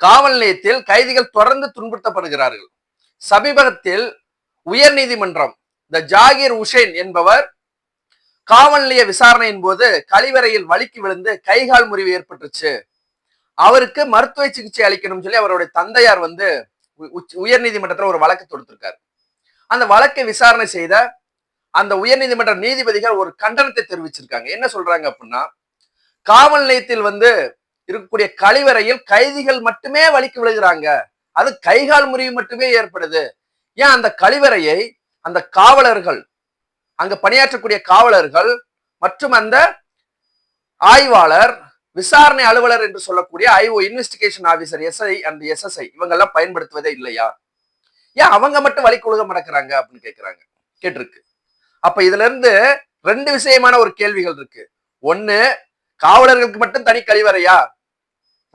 காவல் நிலையத்தில் கைதிகள் தொடர்ந்து துன்புறுத்தப்படுகிறார்கள். சமீபத்தில் உயர் நீதிமன்றம் த ஜாகிர் உசேன் என்பவர் காவல் நிலைய விசாரணையின் போது கழிவறையில் வழுக்கி விழுந்து கைகால் முறிவு ஏற்பட்டுச்சு. அவருக்கு மருத்துவ சிகிச்சை அளிக்கணும்னு சொல்லி அவருடைய தந்தையார் உயர் நீதிமன்றத்தில் ஒரு வழக்கு தொடுத்திருக்காரு. அந்த வழக்கை விசாரணை செய்த அந்த உயர் நீதிமன்ற நீதிபதிகள் ஒரு கண்டனத்தை தெரிவிச்சிருக்காங்க. என்ன சொல்றாங்க அப்படின்னா, காவல் நிலையத்தில் இருக்கக்கூடிய கழிவறையில் கைதிகள் மட்டுமே வலிக்கு விழுகிறாங்க, அது கைகால் முறிவு மட்டுமே ஏற்படுது. ஏன் அந்த கழிவறையை அந்த காவலர்கள், அங்க பணியாற்றக்கூடிய காவலர்கள் மற்றும் அந்த ஆய்வாளர், விசாரணை அலுவலர் என்று சொல்லக்கூடிய IO investigation officer SI and SSI இவங்க எல்லாம் பயன்படுத்துவதே இல்லையா? ஏன் அவங்க மட்டும் வலிக்கு விழுக மடக்குறாங்க அப்படின்னு கேட்டிருக்கு. அப்ப இதுல இருந்து ரெண்டு விஷயமான ஒரு கேள்விகள் இருக்கு. ஒண்ணு, காவலர்களுக்கு மட்டும் தனி கழிவறையா,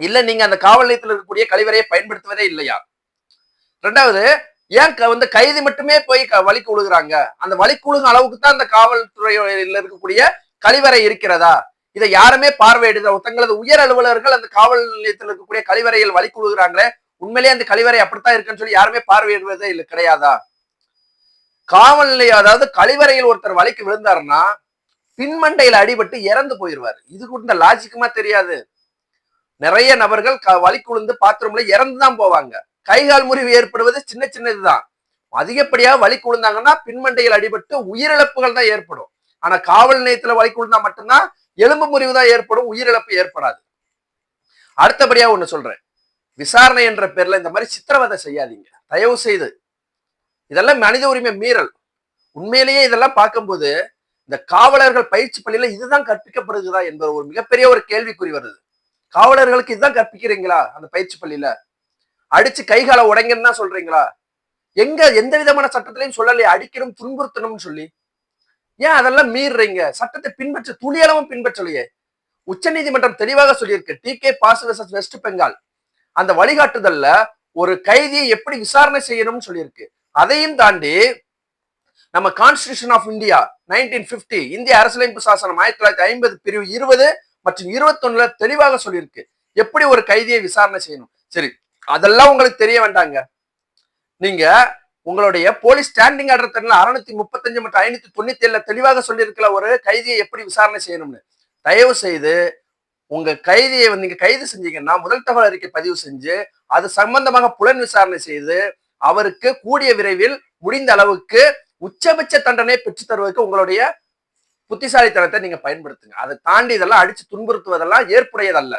இல்ல நீங்க அந்த காவல் நிலையத்தில் இருக்கக்கூடிய கழிவறையை பயன்படுத்துவதே இல்லையா? ரெண்டாவது, ஏன் கைதி மட்டுமே போய் வலிக்கு விழுகிறாங்க, அந்த வலிக்கு விழுகும் அளவுக்கு தான் அந்த காவல்துறையில் இருக்கக்கூடிய கழிவறை இருக்கிறதா? இதை யாருமே பார்வையிடுதா? தங்களது உயர் அலுவலர்கள் அந்த காவல் நிலையத்தில் இருக்கக்கூடிய கழிவறையில் வலிக்கு விழுகிறாங்களே, உண்மையிலேயே அந்த கழிவறை அப்படித்தான் இருக்குன்னு சொல்லி யாருமே பார்வையிடுவதே இல்லை, கிடையாதா? காவல் நிலையம், அதாவது கழிவறையில் ஒருத்தர் வலிக்கு விழுந்தாருன்னா பின்மண்டையில அடிபட்டு இறந்து போயிருவாரு. இது கூட இந்த லாஜிக்குமா தெரியாது. நிறைய நபர்கள் வலிக்கு விழுந்து பாத்ரூம்ல இறந்துதான் போவாங்க. கைகால் முறிவு ஏற்படுவது சின்ன சின்னதுதான். அதிகப்படியா வலிக்கு விழுந்தாங்கன்னா பின்மண்டையில் அடிபட்டு உயிரிழப்புகள் தான் ஏற்படும். ஆனா காவல் நிலையத்துல வலிக்கு விழுந்தா மட்டும்தான் எலும்பு முறிவு தான் ஏற்படும், உயிரிழப்பு ஏற்படாது. அடுத்தபடியா ஒண்ணு சொல்றேன், விசாரணை என்ற பேர்ல இந்த மாதிரி சித்திரவதை செய்யாதீங்க தயவு செய்து. இதெல்லாம் மனித உரிமை மீறல். உண்மையிலேயே இதெல்லாம் பார்க்கும்போது இந்த காவலர்கள் பயிற்சி பள்ளியில இதுதான் கற்பிக்கப்படுகிறதா என்பது ஒரு மிகப்பெரிய ஒரு கேள்விக்குறி வருது. காவலர்களுக்கு இதுதான் கற்பிக்கிறீங்களா? அந்த பயிற்சி பள்ளியில அடிச்சு கைகால உடைங்கன்னு தான் சொல்றீங்களா? எந்த விதமான சட்டத்திலையும் சொல்லலையே அடிக்கணும் துன்புறுத்தணும்னு சொல்லி. ஏன் அதெல்லாம் மீறுறீங்க? சட்டத்தை பின்பற்ற துளியளவும் பின்பற்றலையே. உச்ச நீதிமன்றம் தெளிவாக சொல்லியிருக்கு. டி.கே. பாசு வெர்சஸ் வெஸ்ட் பெங்கால் அந்த வழிகாட்டுதல்ல ஒரு கைதியை எப்படி விசாரணை செய்யணும்னு சொல்லியிருக்கு. அதையும் தாண்டி நம்ம கான்ஸ்டிடியூஷன் ஆஃப் இந்தியா 1950 இந்திய அரசியலமைப்பு சாசனம் 1950 பிரிவு 20 மற்றும் 21 தெளிவாக சொல்லியிருக்கு எப்படி ஒரு கைதியை விசாரணை செய்யணும். சரி, அதெல்லாம் உங்களுக்கு தெரிய வேண்டாங்க. நீங்க உங்களுடைய போலீஸ் ஸ்டாண்டிங் ஆர்டர் 635 மற்றும் 597 தெளிவாக சொல்லியிருக்கல ஒரு கைதியை எப்படி விசாரணை செய்யணும்னு. தயவு செய்து உங்க கைதியை நீங்க கைது செஞ்சீங்கன்னா முதல் தகவல் அறிக்கை பதிவு செஞ்சு அது சம்பந்தமாக புலன் விசாரணை செய்து அவருக்கு கூடிய விரைவில் முடிந்த அளவுக்கு உச்சபட்ச தண்டனை பெற்று தருவதற்கு உங்களுடைய புத்திசாலித்தனத்தை நீங்க பயன்படுத்துங்க. அதை தாண்டி இதெல்லாம் அடிச்சு துன்புறுத்துவதெல்லாம் ஏற்புடையதல்ல.